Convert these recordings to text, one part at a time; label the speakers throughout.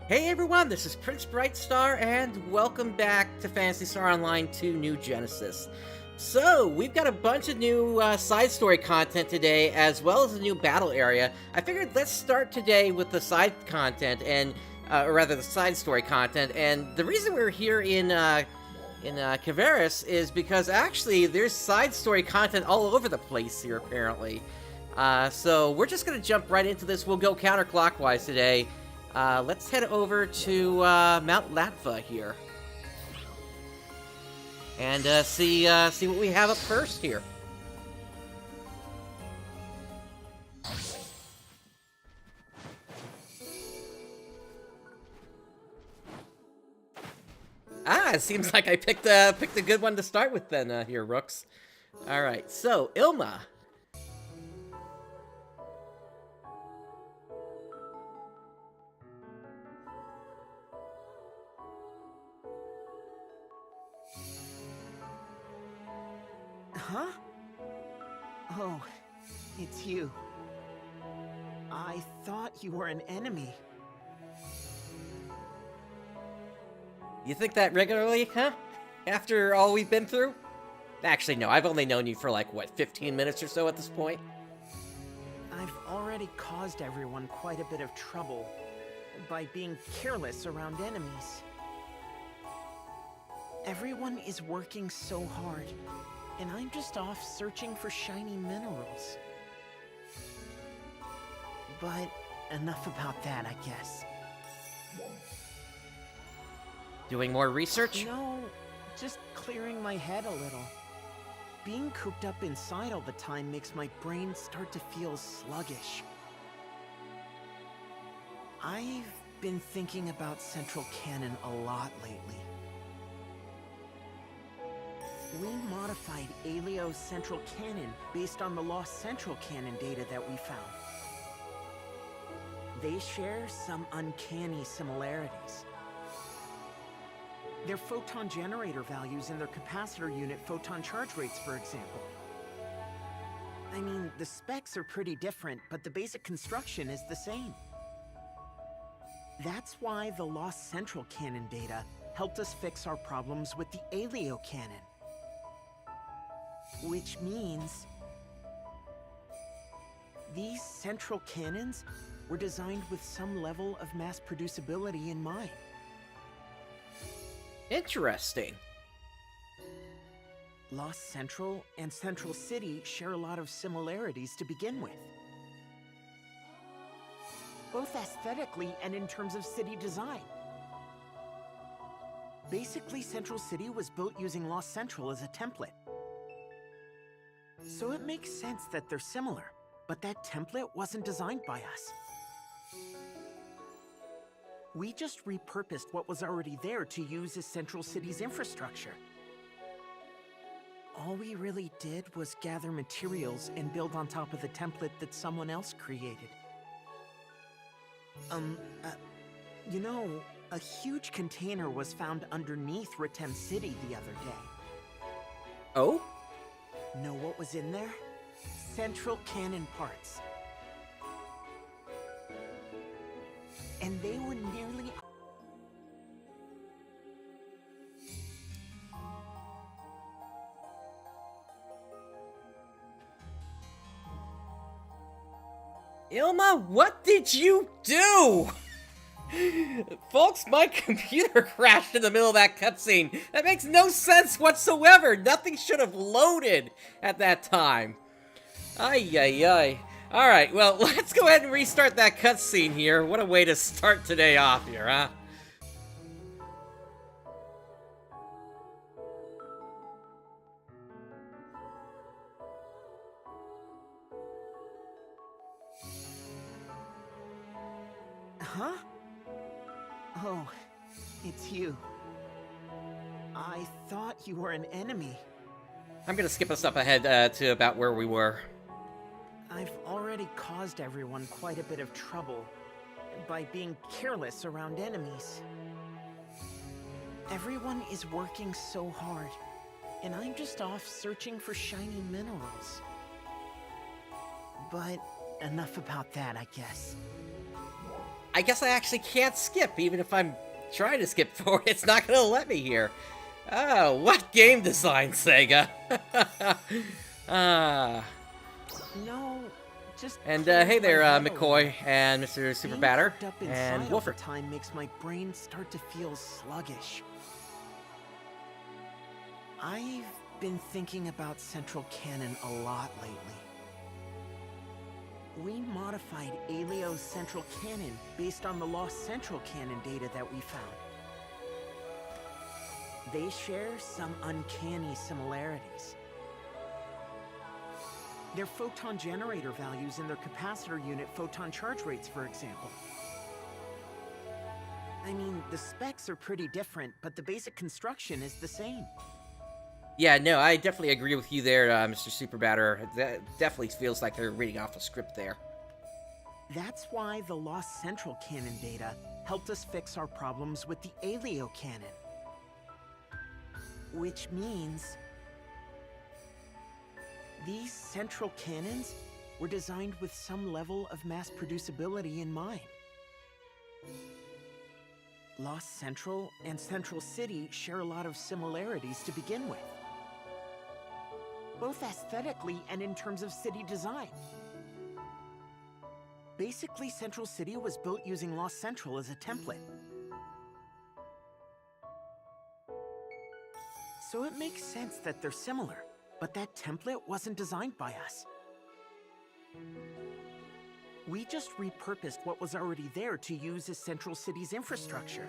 Speaker 1: Hey everyone, this is PrinceBrightstar, and welcome back to Phantasy Star Online 2 New Genesis. So, we've got a bunch of new side story content today, as well as a new battle area. I figured let's start today with the side content, or rather the side story content, and the reason we're here in Caveris is because actually there's side story content all over the place here, apparently. So we're just gonna jump right into this. We'll go counterclockwise today. Let's head over to Mount Latva here. And see what we have up first here. It seems like I picked a good one to start with then here, Rooks. Alright, so, Ilma.
Speaker 2: Huh? Oh, it's you. I thought you were an enemy.
Speaker 1: You think that regularly, huh? After all we've been through? Actually, no, I've only known you for like, what, 15 minutes or so at this point?
Speaker 2: I've already caused everyone quite a bit of trouble by being careless around enemies. Everyone is working so hard, and I'm just off searching for shiny minerals. But enough about that, I guess.
Speaker 1: Doing more research?
Speaker 2: No, just clearing my head a little. Being cooped up inside all the time makes my brain start to feel sluggish. I've been thinking about Central Canon a lot lately. We modified Aelio's Central Canon based on the lost Central Canon data that we found. They share some uncanny similarities. Their photon generator values and their capacitor unit photon charge rates, for example. I mean, the specs are pretty different, but the basic construction is the same. That's why the lost Central Canon data helped us fix our problems with the Aelio Canon. Which means these Central Canons were designed with some level of mass producibility in mind.
Speaker 1: Interesting.
Speaker 2: Lost Central and Central City share a lot of similarities to begin with. Both aesthetically and in terms of city design. Basically, Central City was built using Lost Central as a template. So it makes sense that they're similar, but that template wasn't designed by us. We just repurposed what was already there to use as Central City's infrastructure. All we really did was gather materials and build on top of the template that someone else created. You know, a huge container was found underneath Ritem City the other day.
Speaker 1: Oh?
Speaker 2: Know what was in there? Central Canon parts. And they were nearly...
Speaker 1: Ilma, what did you do? Folks, my computer crashed in the middle of that cutscene. That makes no sense whatsoever. Nothing should have loaded at that time. Ay, ay, ay. Alright, well, let's go ahead and restart that cutscene here. What a way to start today off here, huh?
Speaker 2: Huh? Oh, it's you. I thought you were an enemy.
Speaker 1: I'm gonna skip us up ahead to about where we were.
Speaker 2: I've already caused everyone quite a bit of trouble by being careless around enemies. Everyone is working so hard, and I'm just off searching for shiny minerals. But enough about that, I guess.
Speaker 1: I guess I actually can't skip, even if I'm trying to skip forward. It's not gonna let me here. Oh, what game design, Sega? Ah.
Speaker 2: No, just.
Speaker 1: And
Speaker 2: cleared
Speaker 1: hey there,
Speaker 2: my head a
Speaker 1: McCoy
Speaker 2: little.
Speaker 1: and Mr. Super
Speaker 2: Being
Speaker 1: Batter
Speaker 2: cooped up
Speaker 1: and
Speaker 2: inside all the
Speaker 1: Wolford.
Speaker 2: time makes my brain start to feel sluggish. I've been thinking about Central Canon a lot lately. We modified Alio's Central Canon based on the lost Central Canon data that we found. They share some uncanny similarities. Their photon generator values and their capacitor unit photon charge rates, for example. I mean, the specs are pretty different, but the basic construction is the same.
Speaker 1: Yeah, no, I definitely agree with you there, Mr. Super Batter. That definitely feels like they're reading off a script there.
Speaker 2: That's why the lost Central Canon data helped us fix our problems with the Alio Canon. Which means these Central Canons were designed with some level of mass producibility in mind. Lost Central and Central City share a lot of similarities to begin with, both aesthetically and in terms of city design. Basically, Central City was built using Lost Central as a template. So it makes sense that they're similar, but that template wasn't designed by us. We just repurposed what was already there to use as Central City's infrastructure.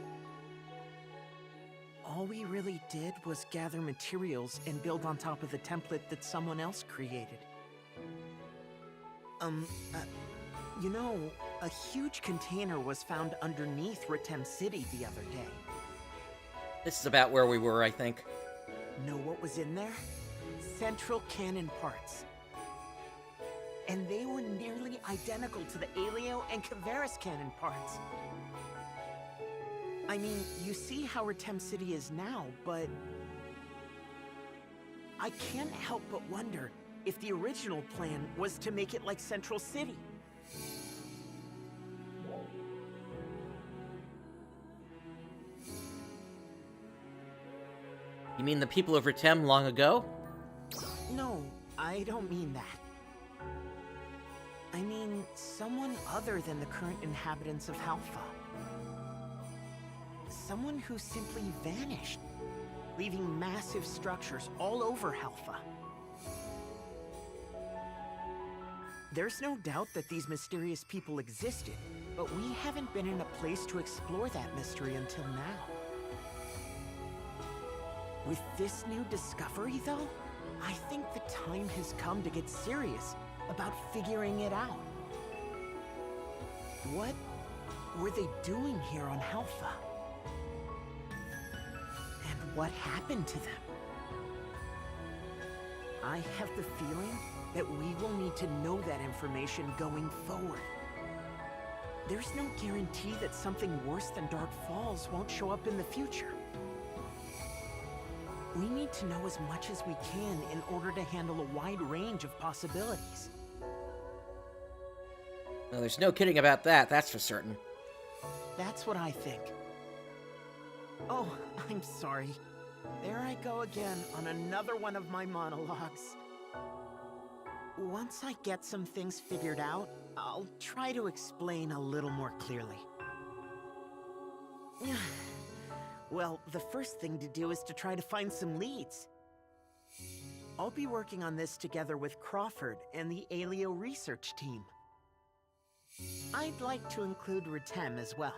Speaker 2: All we really did was gather materials and build on top of the template that someone else created. You know, a huge container was found underneath Ritem City the other day.
Speaker 1: This is about where we were, I think.
Speaker 2: Know what was in there? Central Canon parts. And they were nearly identical to the Alio and Kavaris Canon parts. I mean, you see how Ritem City is now, but I can't help but wonder if the original plan was to make it like Central City.
Speaker 1: You mean the people of Ritem long ago?
Speaker 2: No, I don't mean that. I mean someone other than the current inhabitants of Halpha. Someone who simply vanished, leaving massive structures all over Halpha. There's no doubt that these mysterious people existed, but we haven't been in a place to explore that mystery until now. With this new discovery, though, I think the time has come to get serious about figuring it out. What were they doing here on Halpha? And what happened to them? I have the feeling that we will need to know that information going forward. There's no guarantee that something worse than Dark Falls won't show up in the future. We need to know as much as we can in order to handle a wide range of possibilities.
Speaker 1: No, there's no kidding about that, that's for certain.
Speaker 2: That's what I think. Oh, I'm sorry. There I go again on another one of my monologues. Once I get some things figured out, I'll try to explain a little more clearly. Well, the first thing to do is to try to find some leads. I'll be working on this together with Crawford and the Alio research team. I'd like to include Ritem as well.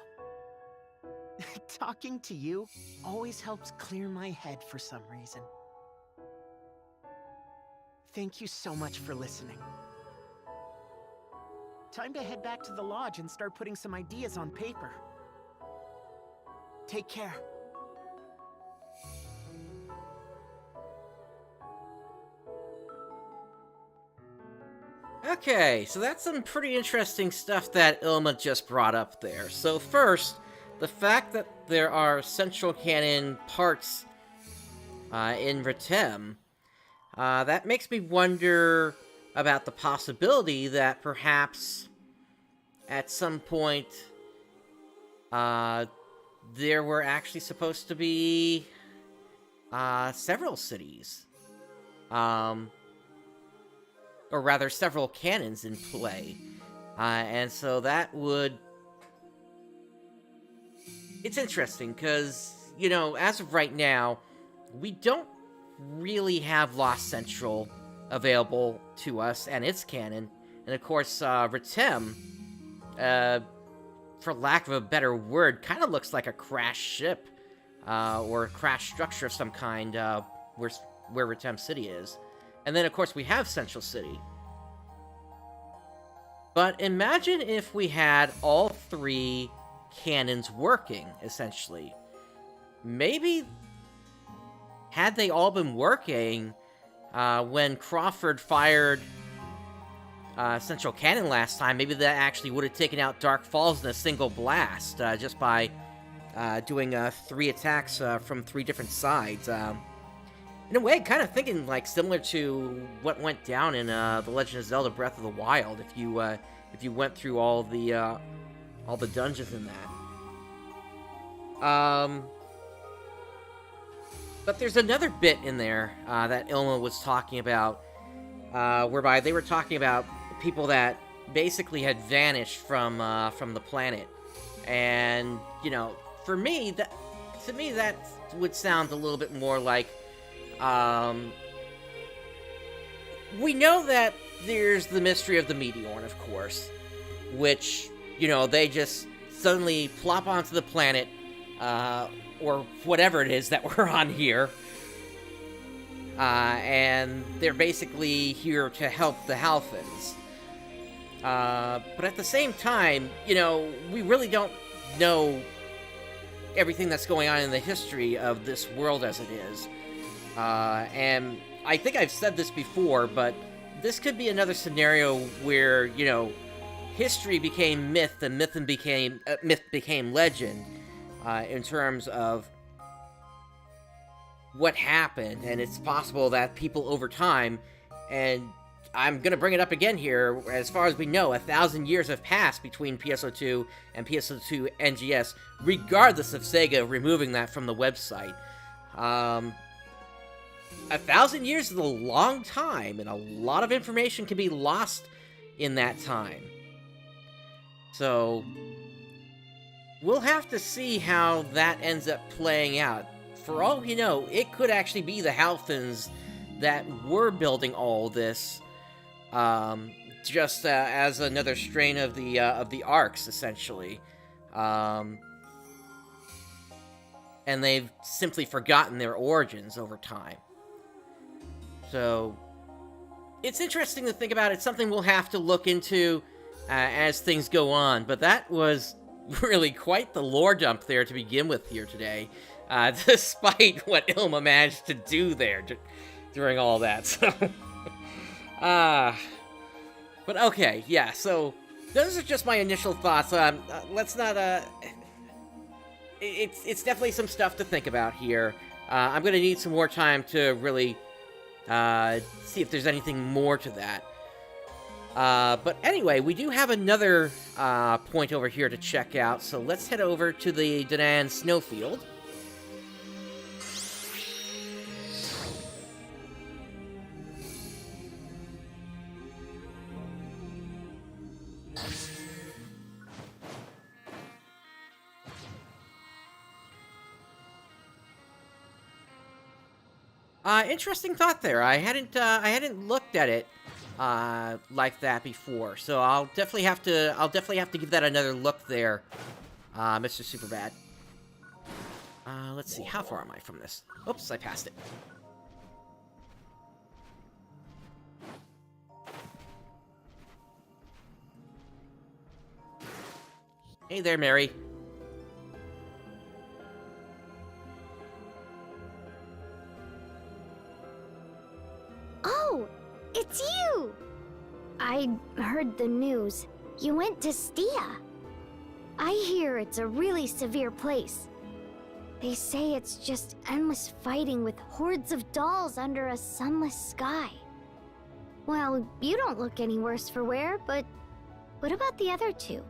Speaker 2: Talking to you always helps clear my head for some reason. Thank you so much for listening. Time to head back to the lodge and start putting some ideas on paper. Take care.
Speaker 1: Okay, so that's some pretty interesting stuff that Ilma just brought up there. So first, the fact that there are Central Canon parts in Ritem, that makes me wonder about the possibility that perhaps at some point there were actually supposed to be several cities. Or rather, several cannons in play. And so that would... It's interesting, because, you know, as of right now, we don't really have Lost Central available to us and its canon. And of course, Retem, for lack of a better word, kind of looks like a crashed ship, or a crashed structure of some kind, where Retem City is. And then, of course, we have Central City. But imagine if we had all three cannons working, essentially. Maybe, had they all been working, when Crawford fired Central Cannon last time, maybe that actually would have taken out Dark Falls in a single blast, just by doing 3 attacks from 3 different sides. In a way, kind of thinking like similar to what went down in The Legend of Zelda: Breath of the Wild. If you went through all the dungeons in that. But there's another bit in there that Ilma was talking about, whereby they were talking about people that basically had vanished from the planet, and you know, to me that would sound a little bit more like, we know that there's the mystery of the Meteorn, of course, which, you know, they just suddenly plop onto the planet, or whatever it is that we're on here, and they're basically here to help the Halfins. But at the same time, you know, we really don't know everything that's going on in the history of this world as it is. And I think I've said this before, but this could be another scenario where, you know, history became myth, and myth became legend, in terms of what happened. And it's possible that people over time, and I'm gonna bring it up again here, as far as we know, 1,000 years have passed between PSO2 and PSO2 NGS, regardless of Sega removing that from the website. 1,000 years is a long time, and a lot of information can be lost in that time. So, we'll have to see how that ends up playing out. For all we know, it could actually be the Halfins that were building all this, just as another strain of the Arcs, essentially. And they've simply forgotten their origins over time. So, it's interesting to think about. It's something we'll have to look into as things go on. But that was really quite the lore dump there to begin with here today, despite what Ilma managed to do there during all that. So, but okay, yeah. So those are just my initial thoughts. Let's not. It's definitely some stuff to think about here. I'm gonna need some more time to really see if there's anything more to that. But anyway, we do have another point over here to check out, so let's head over to the Danan Snowfield. Interesting thought there. I hadn't looked at it like that before, so I'll definitely have to give that another look there, Mr. Superbad. Let's see, how far am I from this? Oops, I passed it. Hey there, Mary.
Speaker 3: Oh, it's you! I heard the news. You went to Stia. I hear it's a really severe place. They say it's just endless fighting with hordes of dolls under a sunless sky. Well, you don't look any worse for wear, but what about the other two?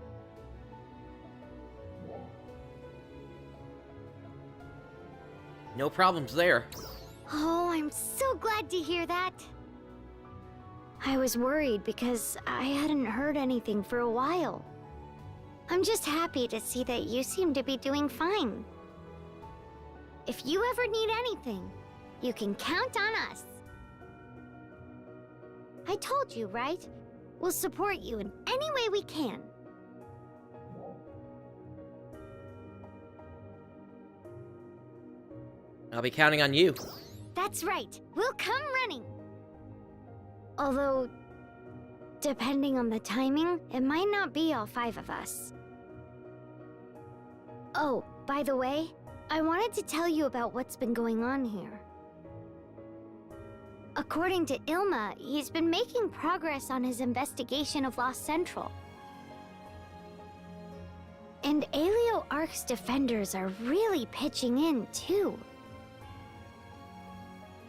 Speaker 1: No problems there.
Speaker 3: Oh, I'm so glad to hear that. I was worried because I hadn't heard anything for a while. I'm just happy to see that you seem to be doing fine. If you ever need anything, you can count on us. I told you, right? We'll support you in any way we can.
Speaker 1: I'll be counting on you.
Speaker 3: That's right. We'll come running. Although, depending on the timing, it might not be all 5 of us. Oh, by the way, I wanted to tell you about what's been going on here. According to Ilma, he's been making progress on his investigation of Lost Central. And Aleo Ark's defenders are really pitching in, too.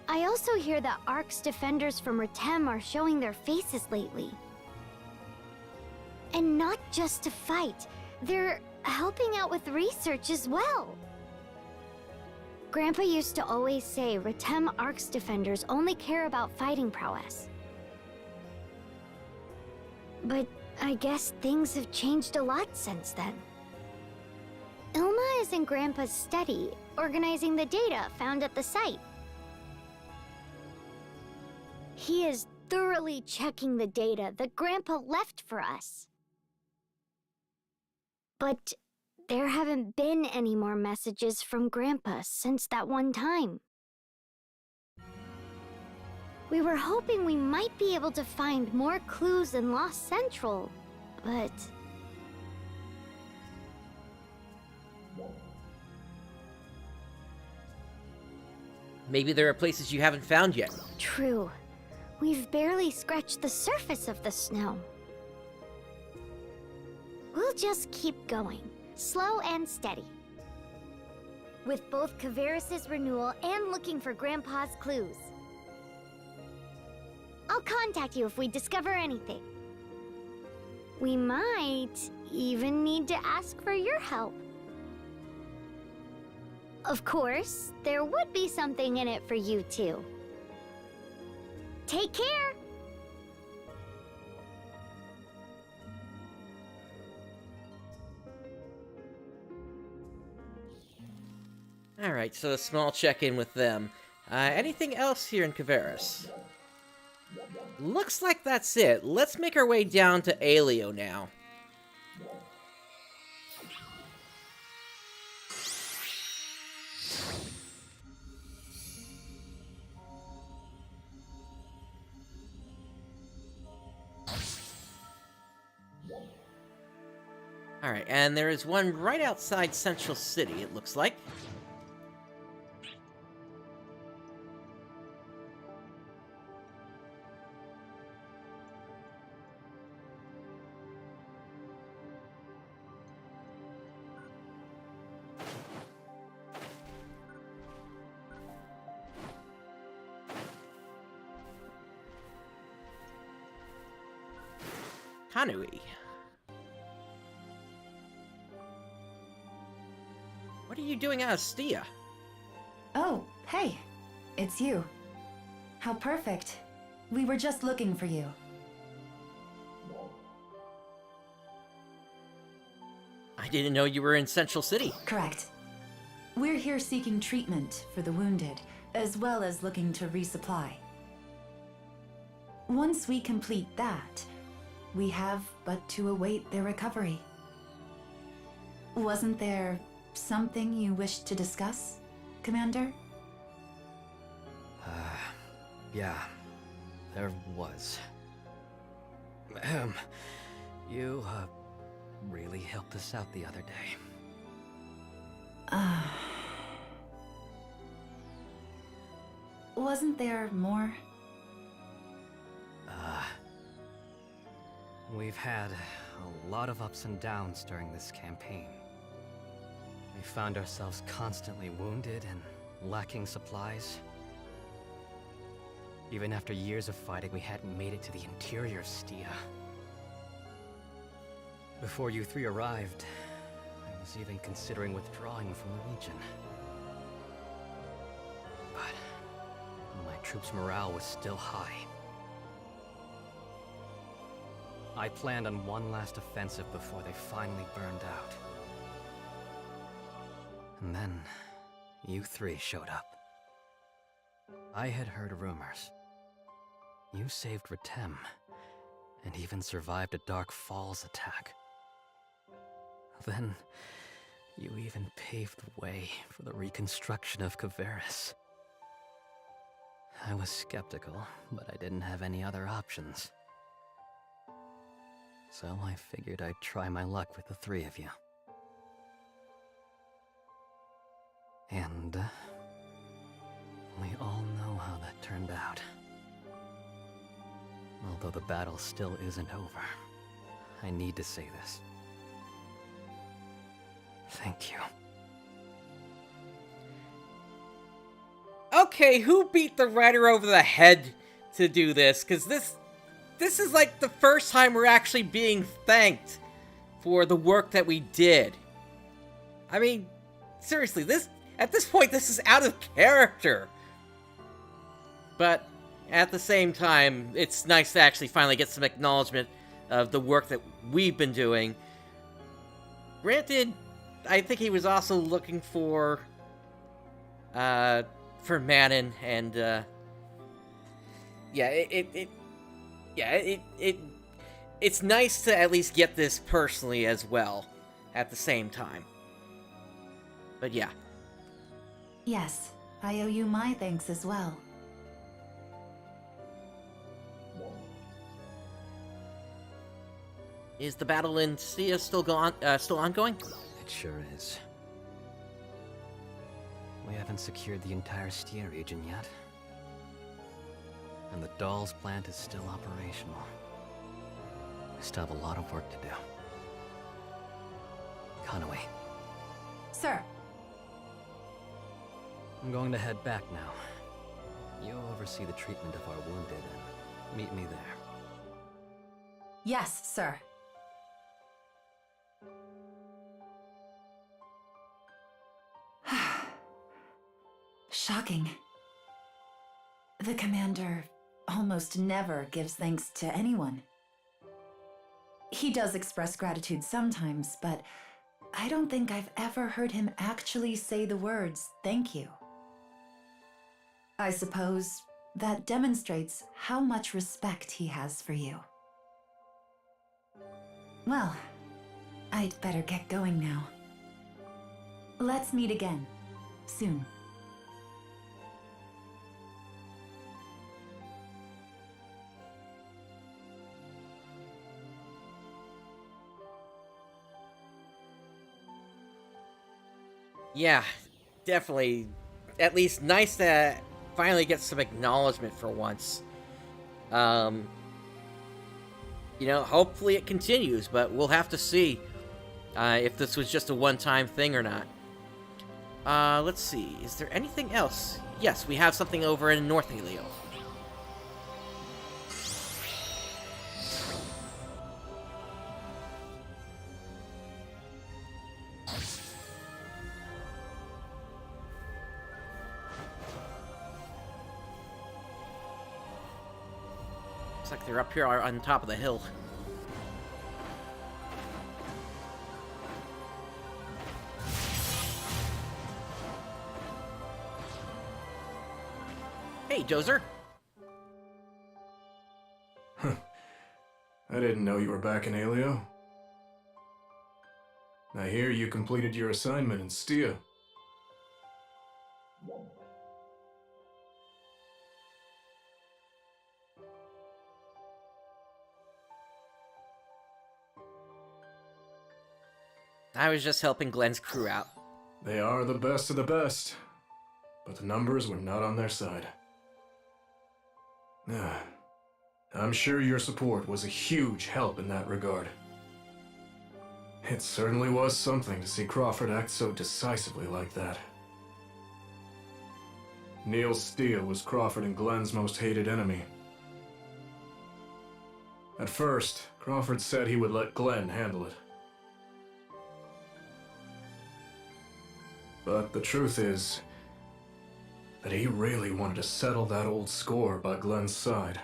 Speaker 3: I also hear that Ark's defenders from Retem are showing their faces lately. And not just to fight, they're helping out with research as well. Grandpa used to always say Retem Ark's defenders only care about fighting prowess. But I guess things have changed a lot since then. Ilma is in Grandpa's study, organizing the data found at the site. He is thoroughly checking the data that Grandpa left for us. But there haven't been any more messages from Grandpa since that one time. We were hoping we might be able to find more clues in Lost Central, but...
Speaker 1: Maybe there are places you haven't found yet.
Speaker 3: True. We've barely scratched the surface of the snow. We'll just keep going, slow and steady. With both Kavaris' renewal and looking for Grandpa's clues. I'll contact you if we discover anything. We might even need to ask for your help. Of course, there would be something in it for you too. Take care!
Speaker 1: Alright, so a small check-in with them. Anything else here in Kavaris? Looks like that's it. Let's make our way down to Aleo now. Alright, and there is one right outside Central City, it looks like. Kanui. What are you doing out of Stia?
Speaker 4: Oh, hey. It's you. How perfect. We were just looking for you.
Speaker 1: I didn't know you were in Central City.
Speaker 4: Correct. We're here seeking treatment for the wounded, as well as looking to resupply. Once we complete that, we have but to await their recovery. Wasn't there something you wished to discuss, Commander?
Speaker 5: Yeah, there was. You, really helped us out the other day.
Speaker 4: Wasn't there more?
Speaker 5: We've had a lot of ups and downs during this campaign. We found ourselves constantly wounded and lacking supplies. Even after years of fighting, we hadn't made it to the interior of Stia. Before you three arrived, I was even considering withdrawing from the region. troops' morale was still high. I planned on one last offensive before they finally burned out. And then, you three showed up. I had heard rumors. You saved Ratem, and even survived a Dark Falls attack. Then, you even paved the way for the reconstruction of Kavaris. I was skeptical, but I didn't have any other options. So I figured I'd try my luck with the three of you. And we all know how that turned out. Although the battle still isn't over, I need to say this. Thank you.
Speaker 1: Okay, who beat the writer over the head to do this? Because this is like the first time we're actually being thanked for the work that we did. I mean, seriously, at this point, this is out of character. But at the same time, it's nice to actually finally get some acknowledgement of the work that we've been doing. Granted, I think he was also looking for Manon, and it's nice to at least get this personally as well at the same time. But yeah.
Speaker 4: Yes, I owe you my thanks as well.
Speaker 1: Is the battle in Stia still ongoing?
Speaker 5: It sure is. We haven't secured the entire Stia region yet. And the Dolls plant is still operational. We still have a lot of work to do. Conaway.
Speaker 4: Sir.
Speaker 5: I'm going to head back now. You'll oversee the treatment of our wounded and meet me there.
Speaker 4: Yes, sir. Shocking. The commander almost never gives thanks to anyone. He does express gratitude sometimes, but I don't think I've ever heard him actually say the words, thank you. I suppose that demonstrates how much respect he has for you. Well, I'd better get going now. Let's meet again, soon.
Speaker 1: Yeah, definitely. At least nice to finally get some acknowledgement for once. You know, hopefully it continues, but we'll have to see if this was just a one-time thing or not. Let's see. Is there anything else? Yes, we have something over in North Helio. Like they're up here on top of the hill. Hey, Dozer.
Speaker 6: I didn't know you were back in Helio. I hear you completed your assignment in Stia.
Speaker 1: I was just helping Glenn's crew out.
Speaker 6: They are the best of the best, but the numbers were not on their side. I'm sure your support was a huge help in that regard. It certainly was something to see Crawford act so decisively like that. Neil Stia was Crawford and Glenn's most hated enemy. At first, Crawford said he would let Glenn handle it. But the truth is, that he really wanted to settle that old score by Glenn's side.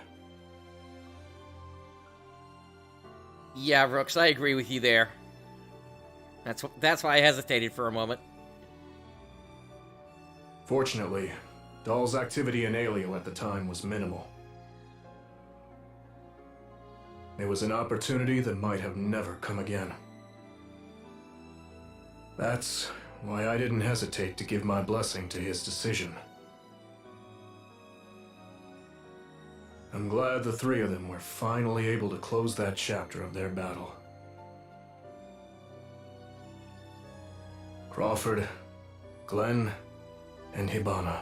Speaker 1: Yeah, Rooks, I agree with you there. That's why I hesitated for a moment.
Speaker 6: Fortunately, Dahl's activity in Alio at the time was minimal. It was an opportunity that might have never come again. That's why I didn't hesitate to give my blessing to his decision. I'm glad the three of them were finally able to close that chapter of their battle. Crawford, Glenn, and Hibana.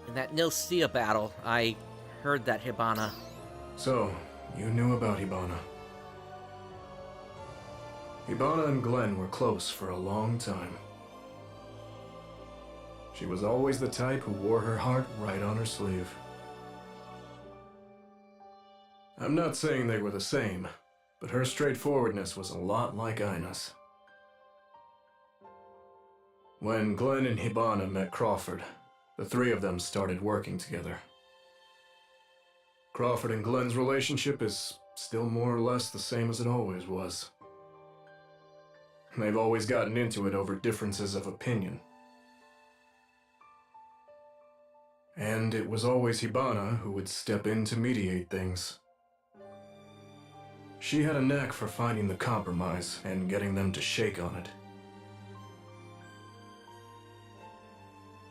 Speaker 1: In that Nil Stia battle, I heard that Hibana...
Speaker 6: So, you knew about Hibana. Hibana and Glenn were close for a long time. She was always the type who wore her heart right on her sleeve. I'm not saying they were the same, but her straightforwardness was a lot like Ina's. When Glenn and Hibana met Crawford, the three of them started working together. Crawford and Glenn's relationship is still more or less the same as it always was. They've always gotten into it over differences of opinion. And it was always Hibana who would step in to mediate things. She had a knack for finding the compromise and getting them to shake on it.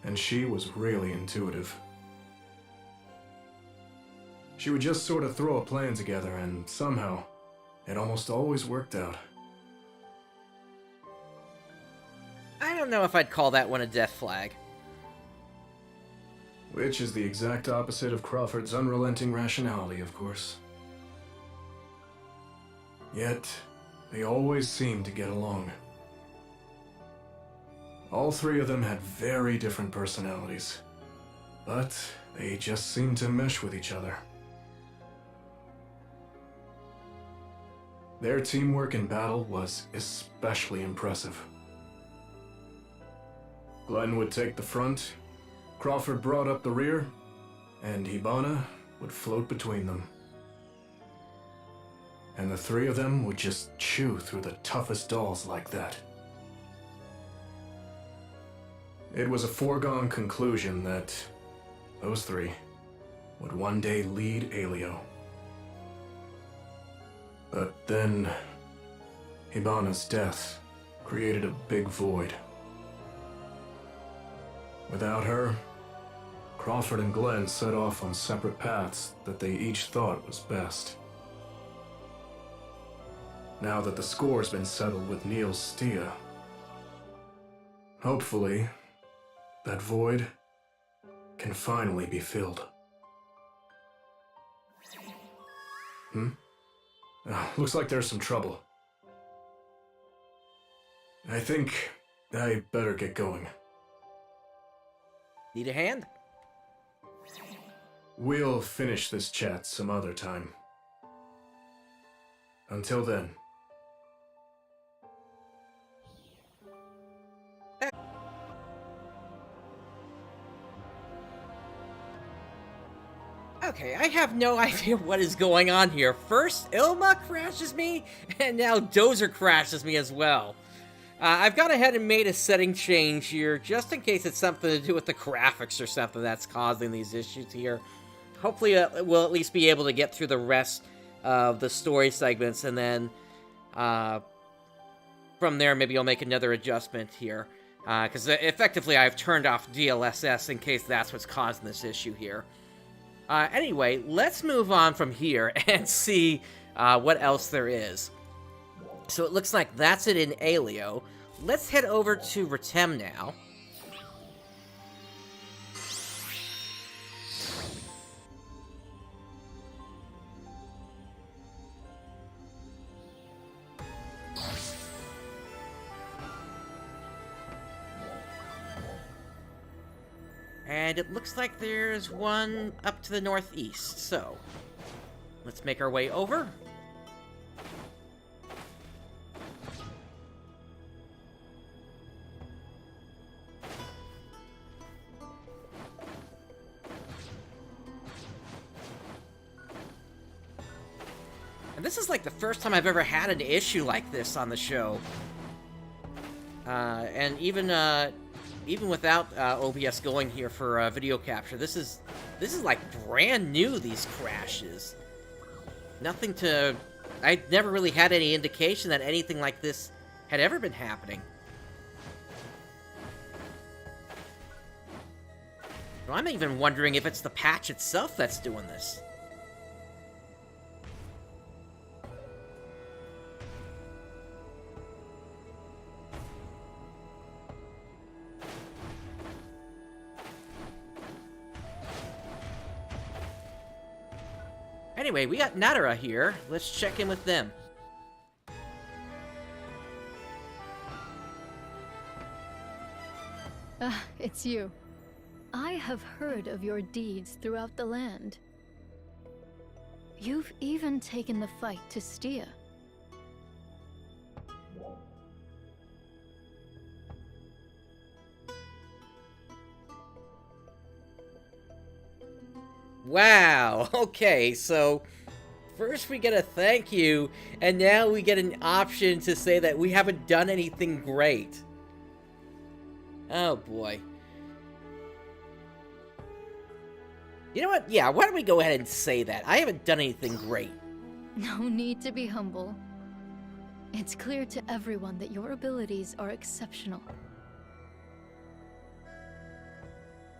Speaker 6: And she was really intuitive. She would just sort of throw a plan together and somehow, it almost always worked out.
Speaker 1: I don't know if I'd call that one a death flag.
Speaker 6: Which is the exact opposite of Crawford's unrelenting rationality, of course. Yet, they always seemed to get along. All three of them had very different personalities, but they just seemed to mesh with each other. Their teamwork in battle was especially impressive. Glenn would take the front, Crawford brought up the rear, and Hibana would float between them. And the three of them would just chew through the toughest dolls like that. It was a foregone conclusion that those three would one day lead Alio. But then, Hibana's death created a big void. Without her, Crawford and Glenn set off on separate paths that they each thought was best. Now that the score's been settled with Neil's Stia, hopefully, that void can finally be filled. Looks like there's some trouble. I think I better get going.
Speaker 1: Need a hand?
Speaker 6: We'll finish this chat some other time. Until then.
Speaker 1: Okay, I have no idea what is going on here. First, Ilma crashes me, and now Dozer crashes me as well. I've gone ahead and made a setting change here, just in case it's something to do with the graphics or something that's causing these issues here. Hopefully, we'll at least be able to get through the rest of the story segments, and then from there, maybe I'll make another adjustment here. Because effectively, I've turned off DLSS in case that's what's causing this issue here. Anyway, let's move on from here and see what else there is. So it looks like that's it in Alio. Let's head over to Retem now. And it looks like there's one up to the northeast, so let's make our way over. And this is like the first time I've ever had an issue like this on the show. And even without OBS going here for video capture, this is like brand new, these crashes. Nothing to... I never really had any indication that anything like this had ever been happening. Well, I'm even wondering if it's the patch itself that's doing this. Anyway, we got Natara here. Let's check in with them.
Speaker 7: Ah, it's you. I have heard of your deeds throughout the land. You've even taken the fight to Stia.
Speaker 1: Wow, okay, so first we get a thank you, and now we get an option to say that we haven't done anything great. Oh boy. You know what? Yeah, why don't we go ahead and say that? I haven't done anything great.
Speaker 7: No need to be humble. It's clear to everyone that your abilities are exceptional.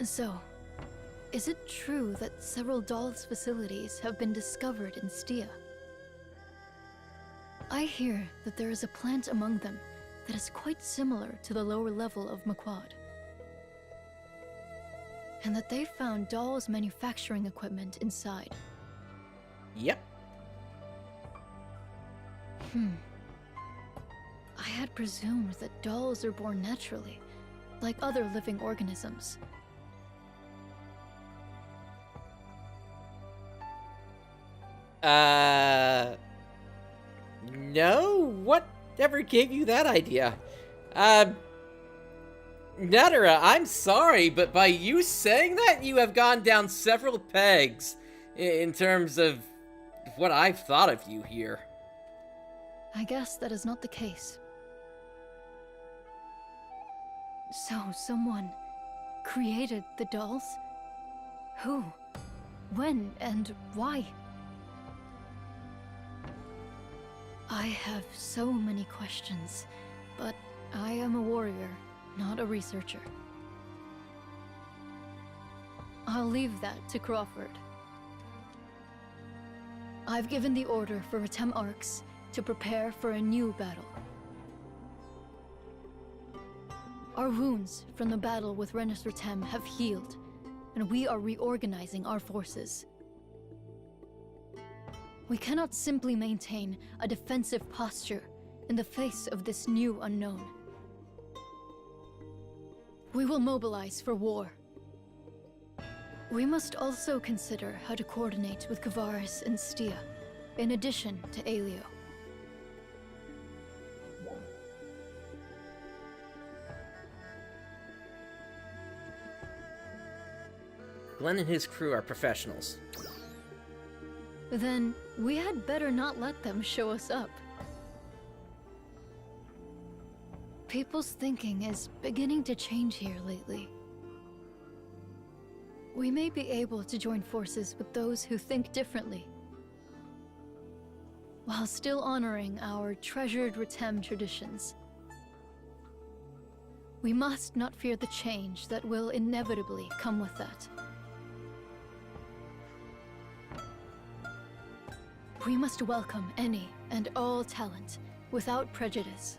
Speaker 7: So, is it true that several dolls' facilities have been discovered in Stia? I hear that there is a plant among them that is quite similar to the lower level of Maquad. And that they found dolls' manufacturing equipment inside.
Speaker 1: Yep.
Speaker 7: I had presumed that dolls are born naturally, like other living organisms.
Speaker 1: No? Whatever gave you that idea? Natara, I'm sorry, but by you saying that, you have gone down several pegs in terms of what I've thought of you here.
Speaker 7: I guess that is not the case. So, someone created the dolls? Who? When and why? I have so many questions, but I am a warrior, not a researcher. I'll leave that to Crawford. I've given the order for Retem Arcs to prepare for a new battle. Our wounds from the battle with Renus Retem have healed, and we are reorganizing our forces. We cannot simply maintain a defensive posture in the face of this new unknown. We will mobilize for war. We must also consider how to coordinate with Kavaris and Stia, in addition to Aelio.
Speaker 1: Glenn and his crew are professionals.
Speaker 7: Then we had better not let them show us up. People's thinking is beginning to change here lately. We may be able to join forces with those who think differently, while still honoring our treasured Retem traditions. We must not fear the change that will inevitably come with that. We must welcome any and all talent without prejudice.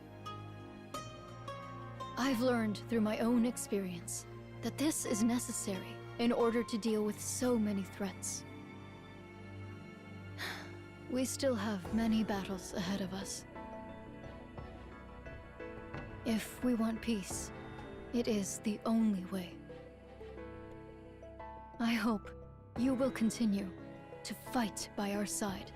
Speaker 7: I've learned through my own experience that this is necessary in order to deal with so many threats. We still have many battles ahead of us. If we want peace, it is the only way. I hope you will continue to fight by our side.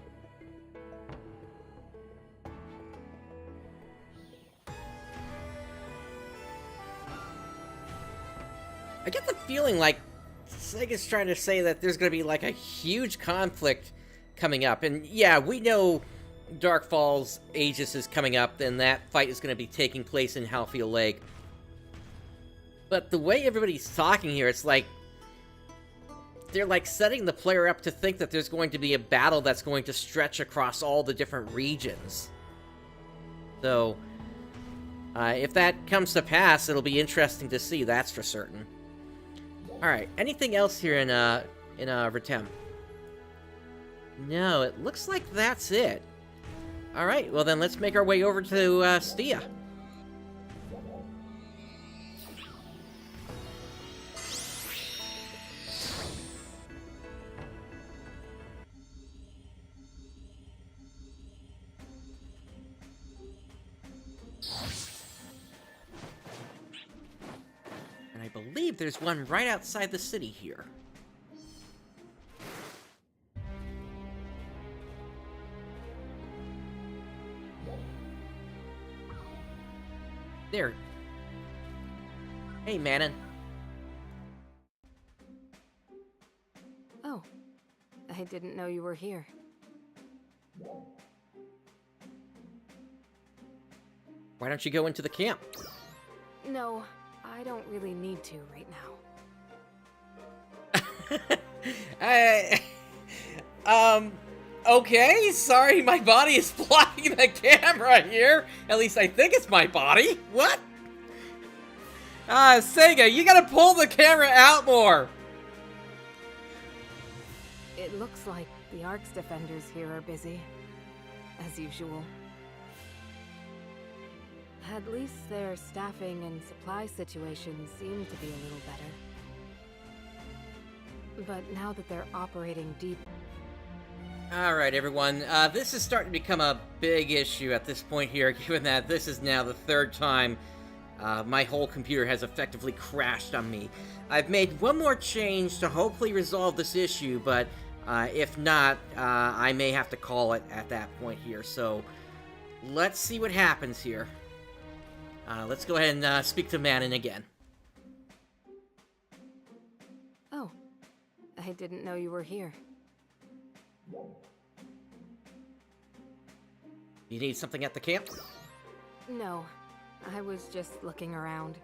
Speaker 1: I get the feeling like Sega's trying to say that there's going to be like a huge conflict coming up. And yeah, we know Dark Falls Aegis is coming up, then that fight is going to be taking place in Halfield Lake. But the way everybody's talking here, it's like they're like setting the player up to think that there's going to be a battle that's going to stretch across all the different regions. So, if that comes to pass, it'll be interesting to see, that's for certain. Alright, anything else here in Retem? No, it looks like that's it. Alright, well then let's make our way over to Stia. And I believe there's one right outside the city here. There. Hey, Manon.
Speaker 8: Oh, I didn't know you were here.
Speaker 1: Why don't you go into the camp?
Speaker 8: No, I don't really need to right now.
Speaker 1: Okay, sorry, my body is blocking the camera here. At least I think it's my body. What? Sega, you gotta pull the camera out more.
Speaker 8: It looks like the Ark's defenders here are busy, as usual. At least their staffing and supply situation seem to be a little better. But now that they're operating deep...
Speaker 1: Alright, everyone. This is starting to become a big issue at this point here, given that this is now the third time my whole computer has effectively crashed on me. I've made one more change to hopefully resolve this issue, but if not, I may have to call it at that point here. So, let's see what happens here. Let's go ahead and speak to Manon again.
Speaker 8: Oh, I didn't know you were here.
Speaker 1: You need something at the camp?
Speaker 8: No, I was just looking around.